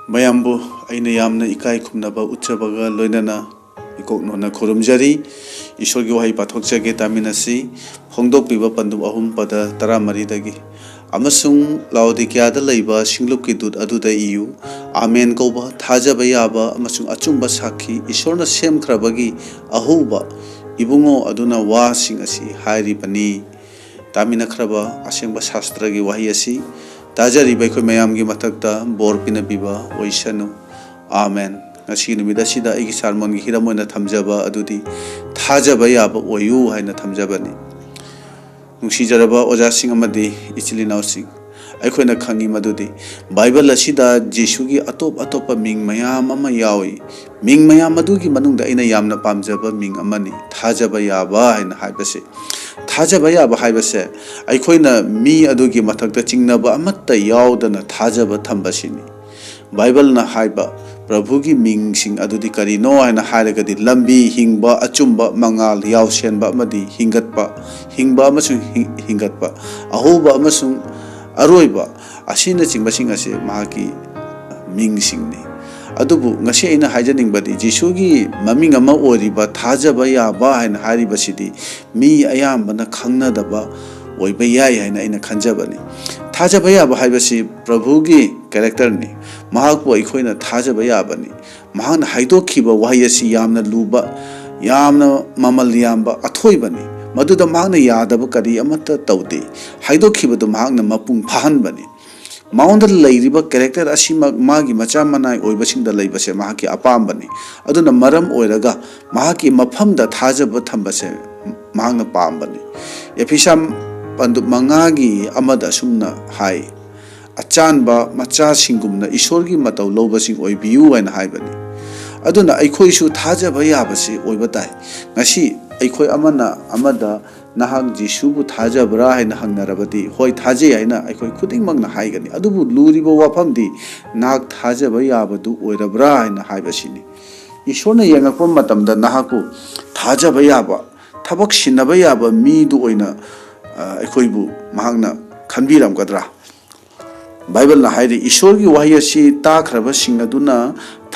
ꯃꯌꯥꯝꯕꯨ ꯑꯩꯅ ꯌꯥꯝꯅ ꯏꯀꯥꯏ ꯈꯨꯝꯅꯕ ꯎꯠꯆꯕꯒ ꯂꯣꯏꯅꯅ ꯏꯀꯣꯛꯅꯣꯅ ꯈꯨꯔꯨꯝꯖꯔꯤ ꯏꯁꯣꯔꯒꯤ ꯋꯥꯍꯩ ꯄꯥꯊꯣꯛꯆꯒꯦ ꯇꯥꯃꯤꯟꯅꯁꯤ ꯐꯣꯡꯗꯣꯛꯄꯤꯕ ꯄꯟꯗꯨꯞ 3 ꯄꯗ 14 ꯑꯃꯁꯨꯡ ꯂꯥꯎꯗꯤꯀꯤꯌꯥꯗ ꯂꯩꯕ ꯁꯤꯡꯂꯨꯞꯀꯤ ꯗꯨꯠ ꯑꯗꯨꯗ ꯏꯌꯨ ꯑꯥꯃꯦꯟ ꯀꯧꯕ ꯊꯥꯖꯕ ꯌꯥꯕ ꯑꯃꯁꯨꯡ ꯑꯆꯨꯝꯕ ꯁꯥꯈꯤ ꯏꯁꯣꯔꯅ ꯁꯦꯝꯈ꯭ꯔꯕꯒꯤ ꯑꯍꯧꯕ ꯏꯕꯨꯡꯉꯣ ꯑꯗꯨꯅ ꯋꯥꯁꯤꯡ ꯑꯁꯤ ꯍꯥꯏꯔꯤꯕꯅꯤ ꯇꯥꯃꯤꯟꯅꯈ꯭ꯔꯕ ꯑꯁꯦꯡꯕ ꯁꯥꯁꯇ꯭ꯔꯒꯤ ꯋꯥꯍꯩ ꯑꯁꯤ ꯇꯥꯖꯔꯤꯕ ꯑꯩꯈꯣꯏ ꯃꯌꯥꯝꯒꯤ ꯃꯊꯛꯇ ꯕꯣꯔ ꯄꯤꯅꯕꯤꯕ ꯑꯣꯏꯁꯅꯨ ꯑꯥꯃꯦꯟ ꯉꯁꯤ ꯅꯨꯃꯤꯠ ꯑꯁꯤꯗ ꯑꯩꯒꯤ ꯁꯥꯔꯃꯣꯟꯒꯤ ꯍꯤꯔꯝ ꯑꯣꯏꯅ ꯊꯝꯖꯕ ꯑꯗꯨꯗꯤ ꯊꯥꯖꯕ ꯌꯥꯕ ꯑꯣꯏꯌꯨ ꯍꯥꯏꯅ ꯊꯝꯖꯕꯅꯤ ꯅꯨꯡꯁꯤꯖꯔꯕ ꯑꯣꯖꯥꯁꯤꯡ ꯑꯃꯗꯤ ꯏꯆꯤꯜ ꯏꯅꯥꯎꯁꯤꯡ ꯑꯩꯈꯣꯏꯅ ꯈꯪꯉꯤ ꯃꯗꯨꯗꯤ ꯕꯥꯏꯕꯜ ꯑꯁꯤꯗ ꯖꯤꯁꯨꯒꯤ ꯑꯇꯣꯞ ꯃꯤꯡ ꯃꯌꯥꯝ ꯑꯃ ꯌꯥꯎꯏ ꯃꯤꯡ ꯃꯌꯥꯝ ꯑꯗꯨꯒꯤ ꯃꯅꯨꯡꯗ ꯑꯩꯅ ꯌꯥꯝꯅ ꯄꯥꯝꯖꯕ ꯃꯤꯡ ꯑꯃꯅꯤ ꯊꯥꯖꯕ ꯌꯥꯕ ꯍꯥꯏꯅ ꯍꯥꯏꯕꯁꯤ ꯊꯥꯖꯕ ꯌꯥꯕ ꯍꯥꯏꯕꯁꯦ ꯑꯩꯈꯣꯏꯅ ꯃꯤ ꯑꯗꯨꯒꯤ ꯃꯊꯛꯇ ꯆꯤꯡꯅꯕ ꯑꯃꯠꯇ ꯌꯥꯎꯗꯅ ꯊꯥꯖꯕ ꯊꯝꯕꯁꯤꯅꯤ बाइबलना हाइबा प्रभुगी मिंगसिंग अदुदी करिनो हाइना हाइरगदी लंबी हिंगबा अचुंबा मंगाल यावसेनबा अमदी हिंगतपा हिंगबा अमसुंग हिंगतपा अहोबा अमसुंग अरोइबा असिना चिंगबसिंग असे माकी मिंगसिंगनी अदुबु ngasi aina haijaningbadi jisugi maming ama oriba thajaba yaba haina haribasidi mi ayambana khangnadaba oiba yai haina aina khanjabani thajaba yaba haibasi prabhugi character ni mahakpu aikoina thajaba yabani mahana haidokhiba wahi asi yamna luba yamna mamal yamba athoibani maduda mahana yadaba kari amata tawde haidokhibadu mahana mapung phahanbani माउंड लैरिबा character असिमक मागी मचा मनाई ओइबसिंगदा लैबसे माकी अपामबनी अदुना मरम ओइरगा माकी मफमदा थाजब थंबसे मांगना पामबनी एफिसम पंदु मंगागी अमदा Sumana high अचानबा मचा सिंगुमना ईश्वरगी मतौ लौबसिंग ओइबियु हैन हाइबनी अदुना अइखोइसु थाजब याबसे ओइबताई ngasi अइखोइ अमना अमदा नहाग जिसुबु थाजबरा हैन हंगनरबदी होय थाजे हैन अइखोइ खुदिंमंगना हाइगनी अदुबु लुरिबो वाफमदी नाग थाजब याबदु ओइरबरा हैन हाइबसिनी ईश्वरना यंगकप मतमदा नहाकु थाजब याबा थबक सिनब याबा मीदु ओइना अइखोइबु महांगना खनबिरमगदरा बाइबलना हाइरि ईश्वरगी वाहि असि ताख्रबसिंग अदुना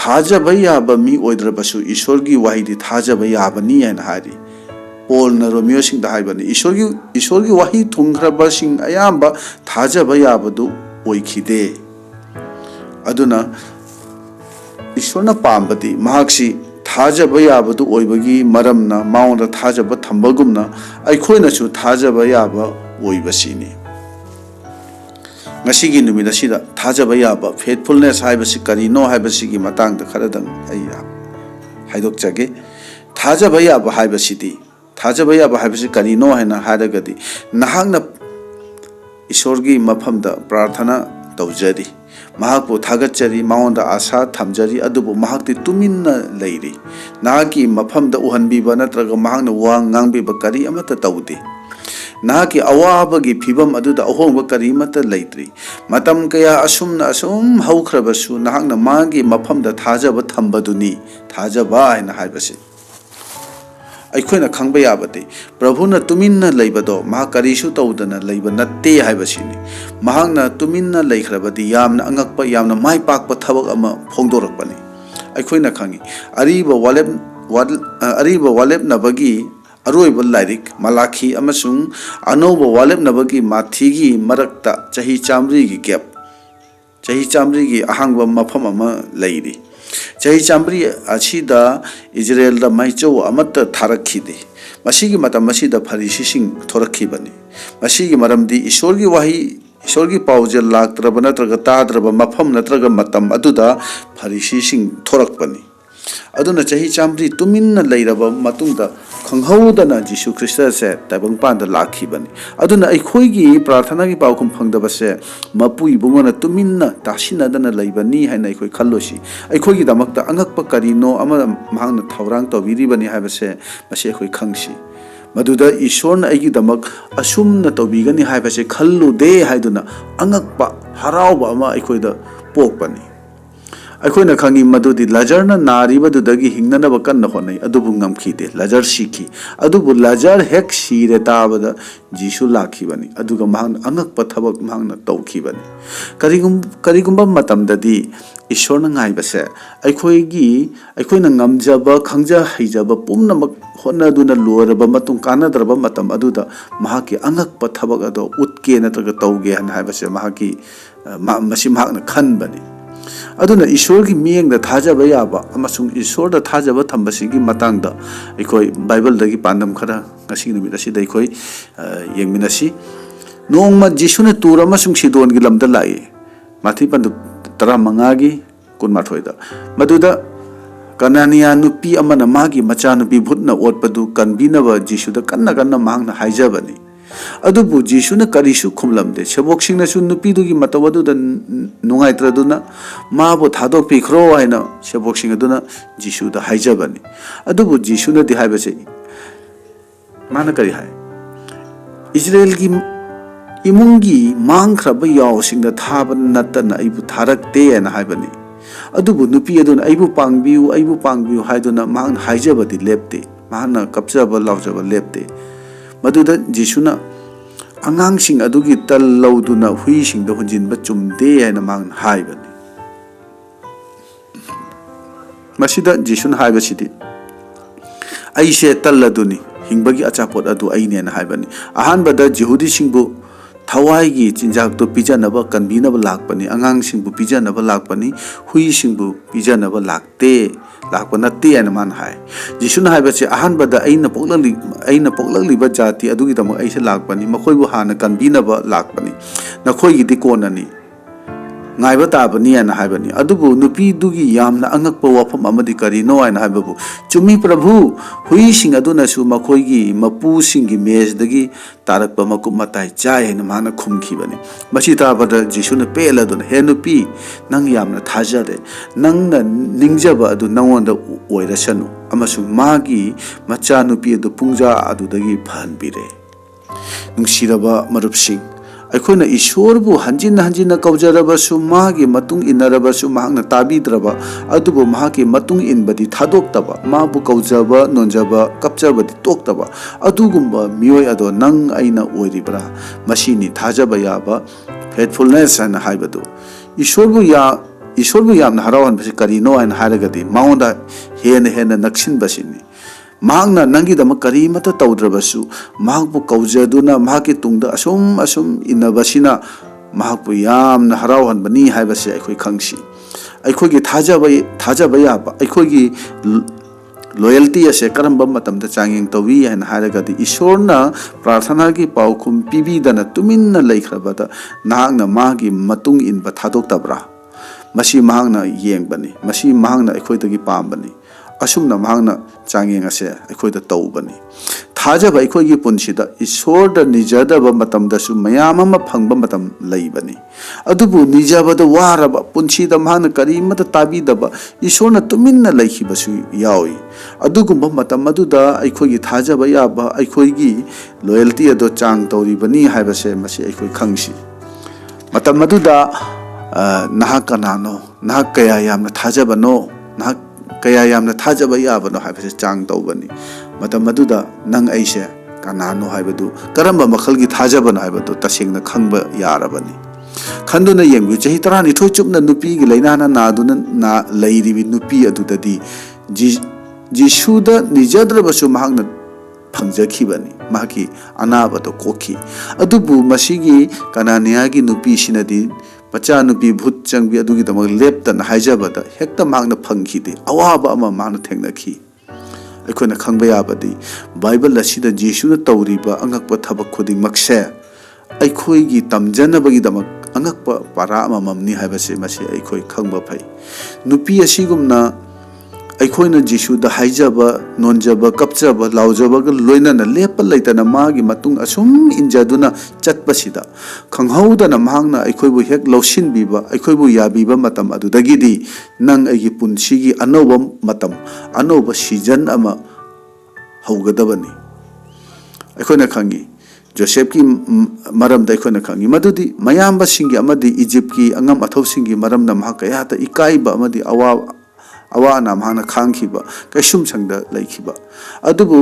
थाजब याबा मी ओइद्रबसु ईश्वरगी वाहिदि थाजब याबनी हैन हाइरि पोल न रोमियो सिंह दाइबनी ईश्वरगी वाही थुंग्रबा सिंह अयाम्बा थाजब याबदु ओइखिदे अदुना ईश्वरना पामबदी महाक्सी थाजब याबदु ओइबगी मरमना माउंड थाजब थंबगुमना अइखोइनसु थाजब याबा ओइबसिनी ngasi numida sida thajaba yaba faithfulness haibasi karino haibasi matangda kharadang aiya haidokjage thajaba yaba haibasidi थाजबा याबा हाइबसे करिनो हैना हारगदी नहांगना ईश्वरगी मफमदा प्रार्थना तौजरी महाकु थागचरी माउंदा आशा थमजरी अदुबु महाक्ति तुमिन्ना लैरी नाकी मफमदा उहनबीबा नत्रगा महांगना वा ngangbीबा करी अमता तौदे नाकी अवाबगी फिबम अदुदा अहोंबा करी मता लैत्री मतम कया असुम हौख्रबसु नहांगना मागी मफमदा थाजबा थंबदुनी थाजबा हैना हाइबसे अखोइना खंगबा याबदे प्रभुना तुमिन्ना लैबदो मा करिसु तौदना लैब नत्ते हाइबसिनी महांगना तुमिन्ना लैख्रबदी यामना अंगकपा यामना माइपाकपा थबक अमा फोंदोरकपनी अखोइना खंगी अरीब वालेब नबगी अरोइब लाइरिक मलाखी अमसुंग अनौब वालेब नबगी माथीगी मरक्ता चही चामरीगी गैप चही चामरीगी अहांगबा मफम अमा लैरी चही चामरी असिदा इजराइल दा माइचौ अमत थारखिदे मसीगी मतम मसीदा फरीसीसिंग थोरखिबनी मसीगी मरमदी ईश्वरगी वाही ईश्वरगी पाउजेल लाक्त्रब नत्रग ताद्रब मफम नत्रग मतम अदुदा फरीसीसिंग थोरकपनी अदुना चही चामरी तुमिन्ना लैरब मतुंगदा खंगहौदना जीसु ख्रिस्ट से तबंग पांदा लाखिबनी अदुना अइखोइगी प्रार्थना की पाउखुम फंगदबसे मपु इबुंगना तुमिन्ना तासिनदना लैबनी हैना अइखोइ खल्लोसी अइखोइगी दमकता अंगकप करिनो अमा महांगना थौरांग तौबिरिबनी हाइबसे मसे अइखोइ खंगसी मदुदा ईश्वरना अइगी दमक असुमना तौबिगनी हाइबसे खल्लुदे हाइदुना अंगकप हरावबा अमा अइखोइदा पोकपनी ꯑꯩꯈꯣꯏꯅ ꯈꯪꯉꯤ ꯃꯗꯨꯗꯤ ꯂꯥꯖꯔꯅ ꯅꯥꯔꯤꯕꯗꯨꯗꯒꯤ ꯍꯤꯡꯅꯅꯕ ꯀꯟꯅ ꯍꯣꯠꯅꯩ ꯑꯗꯨꯕꯨ ꯉꯝꯈꯤꯗꯦ ꯂꯥꯖꯔ ꯁꯤꯈꯤ ꯑꯗꯨꯕꯨ ꯂꯥꯖꯔ ꯍꯦꯛ ꯁꯤꯔꯦ ꯇꯥꯕꯗ ꯖꯤꯁꯨ ꯂꯥꯛꯈꯤꯕꯅꯤ ꯑꯗꯨꯒ ꯃꯍꯥꯛꯅ ꯑꯉꯛꯄ ꯊꯕꯛ ꯃꯍꯥꯛꯅ ꯇꯧꯈꯤꯕꯅꯤ ꯀꯔꯤꯒꯨꯝꯕ ꯃꯇꯝꯗꯗꯤ ꯏꯁꯣꯔꯅ ꯉꯥꯏꯕꯁꯦ ꯑꯩꯈꯣꯏꯅ ꯉꯝꯖꯕ ꯈꯪꯖ ꯍꯩꯖꯕ ꯄꯨꯝꯅꯃꯛ ꯍꯣꯠꯅꯗꯨꯅ ꯂꯣꯏꯔꯕ ꯃꯇꯨꯡ ꯀꯥꯟꯅꯗ꯭ꯔꯕ ꯃꯇꯝ ꯑꯗꯨꯗ ꯃꯍꯥꯛꯀꯤ ꯑꯉꯛꯄ ꯊꯕꯛ ꯑꯗꯣ ꯎꯠꯀꯦ ꯅꯠꯇ꯭ꯔꯒ ꯇꯧꯒꯦ ꯍꯥꯏꯕꯁꯦ ꯃꯁꯤ ꯃꯍꯥꯛꯅ ꯈꯟꯕꯅꯤ ꯑꯗꯨꯅ ꯏꯁꯣꯔꯒꯤ ꯃꯤꯠꯌꯦꯡꯗ ꯊꯥꯖꯕ ꯌꯥꯕ ꯑꯃꯁꯨꯡ ꯏꯁꯣꯔꯗ ꯊꯥꯖꯕ ꯊꯝꯕꯁꯤꯒꯤ ꯃꯇꯥꯡꯗ ꯑꯩꯈꯣꯏ ꯕꯥꯏꯕꯜꯗꯒꯤ ꯄꯥꯟꯗꯝ ꯈꯔ ꯉꯁꯤꯒꯤ ꯅꯨꯃꯤꯠ ꯑꯁꯤꯗ ꯑꯩꯈꯣꯏ ꯌꯦꯡꯃꯤꯟꯅꯁꯤ ꯅꯣꯡꯃ ꯖꯤꯁꯨꯅ ꯇꯨꯔ ꯑꯃꯁꯨꯡ ꯁꯤꯗꯣꯟꯒꯤ ꯂꯝꯗ ꯂꯥꯛꯏ ꯃꯊꯤ ꯄꯟꯗꯨꯞ 15:12 ꯃꯗꯨꯗ ꯀꯅꯥꯅꯤꯌꯥ ꯅꯨꯄꯤ ꯑꯃꯅ ꯃꯥꯒꯤ ꯃꯆꯥꯅꯨꯄꯤ ꯚꯨꯠꯅ ꯑꯣꯠꯄꯗꯨ ꯀꯟꯕꯤꯅꯕ ꯖꯤꯁꯨꯗ ꯀꯟꯅ ꯃꯍꯥꯛꯅ ꯍꯥꯏꯖꯕꯅꯤ ꯑꯗꯨꯕꯨ ꯖꯤꯁꯨꯅ ꯀꯔꯤꯁꯨ ꯈꯨꯝꯂꯝꯗꯦ ꯁꯦꯕꯣꯛꯁꯤꯡꯅꯁꯨ ꯅꯨꯄꯤꯗꯨꯒꯤ ꯃꯇꯧ ꯑꯗꯨꯗ ꯅꯨꯡꯉꯥꯏꯇ꯭ꯔꯗꯨꯅ ꯃꯥꯕꯨ ꯊꯥꯗꯣꯛꯄꯤꯈ꯭ꯔꯣ ꯍꯥꯏꯅ ꯁꯦꯕꯣꯛꯁꯤꯡ ꯑꯗꯨꯅ ꯖꯤꯁꯨꯗ ꯍꯥꯏꯖꯕꯅꯤ ꯑꯗꯨꯕꯨ ꯖꯤꯁꯨꯅꯗꯤ ꯍꯥꯏꯕꯁꯦ ꯃꯥꯅ ꯀꯔꯤ ꯍꯥꯏ 이스라엘기 이mun기 망크라바 야오싱다 타바 나타나 아이부 타락대나 하이바니 아두부 누피 아두나 아이부 빵비우 하이도나 망 하이자바디 렙데 마나 갑자바 라우자바 렙데 마두다 지수나 안강싱 아두기 딸라우두나 후이싱다 혼진바 좀데 하이나 망 하이바니 마시다 지수나 하이바시디 아이세 딸라두니 hingbagi achapot adu aine na haibani ahanbada jihudi singbu thawai chinjak to pijanaba kanbinaba lakpani angang singbu pijanaba lakpani hui singbu pijanaba lakpana te ana man hai jisuna haibase ahanbada aina poklakli ba jati adugi tamo aise lakpani makhoi bu hana kanbinaba lakpani nakhoi gi dikonani ngaiba tabani ana haibani adubu nupi dugi yamna angakpa wafam amadi karino ana haibabu chumi prabhu hui sing aduna su makhoi gi mapu sing gi mes dagi tarakpa makup matai chai hena mana khumkhibani masi tabada jisuna pela dun he nupi nang yamna thajade nangna ningjaba adu nangonda oirasanu amasu magi macha nupi adu pungja adu dagi phanbire nungsiraba marupsing ꯑꯩꯈꯣꯏꯅ ꯏꯁꯣꯔꯕꯨ ꯍꯟꯖꯤꯟꯅ ꯀꯧꯖꯔꯕꯁꯨ ꯃꯥꯒꯤ ꯃꯇꯨꯡ ꯏꯟꯅꯔꯕꯁꯨ ꯃꯍꯥꯛꯅ ꯇꯥꯕꯤꯗ꯭ꯔꯕ ꯑꯗꯨꯕꯨ ꯃꯍꯥꯛꯀꯤ ꯃꯇꯨꯡ ꯏꯟꯕꯗꯤ ꯊꯥꯗꯣꯛꯇꯕ ꯃꯥꯕꯨ ꯀꯧꯖꯕ ꯅꯣꯟꯖꯕ ꯀꯞꯆꯕꯗꯤ ꯇꯣꯛꯇꯕ ꯑꯗꯨꯒꯨꯝꯕ ꯃꯤꯑꯣꯏ ꯑꯗꯣ ꯅꯪ ꯑꯩꯅ ꯑꯣꯏꯔꯤꯕ꯭ꯔꯥ ꯃꯁꯤꯅꯤ ꯊꯥꯖꯕ ꯌꯥꯕ ꯐꯦꯠꯐꯨꯜꯅꯦꯁ ꯍꯥꯏꯅ ꯍꯥꯏꯕꯗꯨ ꯏꯁꯣꯔꯕꯨ ꯌꯥꯝꯅ ꯍꯔꯥꯎꯍꯟꯕꯁꯤ ꯀꯔꯤꯅꯣ ꯍꯥꯏꯅ ꯍꯥꯏꯔꯒꯗꯤ ꯃꯉꯣꯟꯗ ꯍꯦꯟꯅ ꯅꯛꯁꯤꯟꯕꯁꯤꯅꯤ ꯃꯍꯥꯛꯅ ꯅꯪꯒꯤꯗꯃꯛ ꯀꯔꯤꯃꯠꯇ ꯇꯧꯗ꯭ꯔꯕꯁꯨ ꯃꯍꯥꯛꯄꯨ ꯀꯧꯖꯗꯨꯅ ꯃꯍꯥꯛꯀꯤ ꯇꯨꯡꯗ ꯑꯁꯨꯝ ꯏꯟꯅꯕꯁꯤꯅ ꯃꯍꯥꯛꯄꯨ ꯌꯥꯝꯅ ꯍꯔꯥꯎꯍꯟꯕꯅꯤ ꯍꯥꯏꯕꯁꯤ ꯑꯩꯈꯣꯏ ꯈꯪꯁꯤ ꯑꯩꯈꯣꯏꯒꯤ ꯊꯥꯖꯕ ꯌꯥꯕ ꯑꯩꯈꯣꯏꯒꯤ ꯂꯣꯌꯦꯜꯇꯤ ꯑꯁꯦ ꯀꯔꯝꯕ ꯃꯇꯝꯗ ꯆꯥꯡꯌꯦꯡ ꯇꯧꯋꯤ ꯍꯥꯏꯅ ꯍꯥꯏꯔꯒꯗꯤ ꯏꯁꯣꯔꯅ ꯄ꯭ꯔꯥꯔꯊꯅꯥꯒꯤ ꯄꯥꯎꯈꯨꯝ ꯄꯤꯕꯤꯗꯅ ꯇꯨꯃꯤꯟꯅ ꯂꯩꯈ꯭ꯔꯕꯗ ꯅꯍꯥꯛꯅ ꯃꯥꯒꯤ ꯃꯇꯨꯡ ꯏꯟꯕ ꯊꯥꯗꯣꯛꯇꯕ꯭ꯔꯥ ꯃꯁꯤ ꯃꯍꯥꯛꯅ ꯌꯦꯡꯕꯅꯤ ꯃꯁꯤ ꯃꯍꯥꯛꯅ ꯑꯩꯈꯣꯏꯗꯒꯤ ꯄꯥꯝꯕꯅꯤ ꯑꯁꯨꯝꯅ ꯃꯍꯥꯛꯅ ꯆꯥꯡꯌꯦꯡ ꯑꯁꯦ ꯑꯩꯈꯣꯏꯗ ꯇꯧꯕꯅꯤ ꯊꯥꯖꯕ ꯑꯩꯈꯣꯏꯒꯤ ꯄꯨꯟꯁꯤꯗ ꯏꯁꯣꯔꯗ ꯅꯤꯖꯗꯕ ꯃꯇꯝꯗꯁꯨ ꯃꯌꯥꯝ ꯑꯃ ꯐꯪꯕ ꯃꯇꯝ ꯂꯩꯕꯅꯤ ꯑꯗꯨꯕꯨ ꯅꯤꯖꯕꯗ ꯋꯥꯔꯕ ꯄꯨꯟꯁꯤꯗ ꯃꯍꯥꯛꯅ ꯀꯔꯤꯃꯠꯇ ꯇꯥꯕꯤꯗꯕ ꯏꯁꯣꯔꯅ ꯇꯨꯃꯤꯟꯅ ꯂꯩꯈꯤꯕꯁꯨ ꯌꯥꯎꯏ ꯑꯗꯨꯒꯨꯝꯕ ꯃꯇꯝ ꯑꯗꯨꯗ ꯑꯩꯈꯣꯏꯒꯤ ꯊꯥꯖꯕ ꯌꯥꯕ ꯑꯩꯈꯣꯏꯒꯤ ꯂꯣꯌꯦꯜꯇꯤ ꯑꯗꯣ ꯆꯥꯡ ꯇꯧꯔꯤꯕꯅꯤ ꯍꯥꯏꯕꯁꯦ ꯃꯁꯤ ꯑꯩꯈꯣꯏ ꯈꯪꯁꯤ ꯃꯇꯝ ꯑꯗꯨꯗ ꯅꯍꯥꯛ ꯀꯅꯥꯅꯣ ꯅꯍꯥꯛ ꯀꯌꯥ ꯌꯥꯝꯅ ꯊꯥꯖꯕꯅꯣ ꯅꯍꯥꯛ kaya yamna thajaba yabano haibase chang tawbani matam aduda nang aise kanano haibadu karamba makhalgi thajabano haibadu tasengna khangba yarabani khanduna yengbu chahi tarani thoi chupna nupi gi lainana naduna na lairibi nupi adudadi jisuda nijadrabasu mahagna phangjakhibani mahaki anabado kokhi adubu masigi kananiagi nupi sinadi macha nupi bhut changbi adugi damak leptan haijabada hekta magna phangkhide awaba ama magna thengnakhi ꯑꯩꯈꯣꯏꯅ ꯈꯪꯕ ꯌꯥꯕꯗꯤ Bible ꯑꯁꯤꯗ ꯖꯤꯁꯨꯅ ꯇꯧꯔꯤꯕ ꯑꯉꯛꯄ ꯊꯕꯛ ꯈꯨꯗꯤꯡꯃꯛꯁꯦ ꯑꯩꯈꯣꯏꯒꯤ ꯇꯝꯖꯅꯕꯒꯤꯗꯃꯛ ꯑꯉꯛꯄ ꯄꯥꯔꯥ ꯑꯃꯃꯝꯅꯤ ꯍꯥꯏꯕꯁꯤ ꯃꯁꯤ ꯑꯩꯈꯣꯏ ꯈꯪꯕ ꯐꯩ ꯅꯨꯄꯤ ꯑꯁꯤꯒꯨꯝꯅ ꯑꯩꯈꯣꯏꯅ ꯖꯤꯁꯨꯗ ꯍꯥꯏꯖꯕ ꯅꯣꯟꯖꯕ ꯀꯞꯆꯕ ꯂꯥꯎꯖꯕꯒ ꯂꯣꯏꯅꯅ ꯂꯦꯞꯄ ꯂꯩꯇꯅ ꯃꯥꯒꯤ ꯃꯇꯨꯡ ꯑꯁꯨꯝ ꯏꯟꯖꯗꯨꯅ ꯆꯠꯄꯁꯤꯗ ꯈꯪꯍꯧꯗꯅ ꯃꯍꯥꯛꯅ ꯑꯩꯈꯣꯏꯕꯨ ꯍꯦꯛ ꯂꯧꯁꯤꯟꯕꯤꯕ ꯑꯩꯈꯣꯏꯕꯨ ꯌꯥꯕꯤꯕ ꯃꯇꯝ ꯑꯗꯨꯗꯒꯤꯗꯤ ꯅꯪ ꯑꯩꯒꯤ ꯄꯨꯟꯁꯤꯒꯤ ꯑꯅꯧꯕ ꯃꯇꯝ ꯑꯅꯧꯕ ꯁꯤꯖꯟ ꯑꯃ ꯍꯧꯒꯗꯕꯅꯤ ꯑꯩꯈꯣꯏꯅ ꯈꯪꯉꯤ जोसेफ की मरम दा इखोना खंगी मदुदी मयाम सिंगी अमदी इजिप्ट की अंगम अथौ सिंगी मरम ना महा कया ता इकाइबा अमदी अवा ना महाना खांगखिबा कैसुम संगदा लैखिबा अदुबु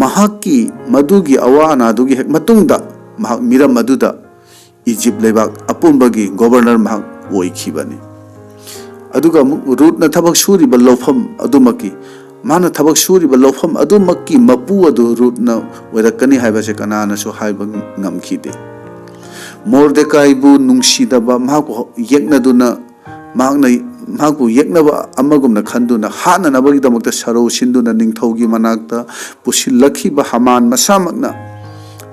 महाकी मदुगी अवा नादुगी हेक मतुंगदा महा मिरम मदुदा इजिप्ट लेबाक अपुंबगी गवर्नर महा ओइखिबानी अदुगा रूट ना थबक सूरिबा लौफम अदुमकी माना थबक सूरिबा लौफम अदुमकी मपु अदु रूट ना वरकनी हाइबासे कनानासु हाइबा ngамखिदे मोर्देकाइबु नुंगसिदबा माको येकनादुना मागना माको येकनबा अमगुमना खंदुना हाननबगी दमकता सरो सिंदुना निंगथौगी मनाक्ता पुसिलखिबा हमान मसामकना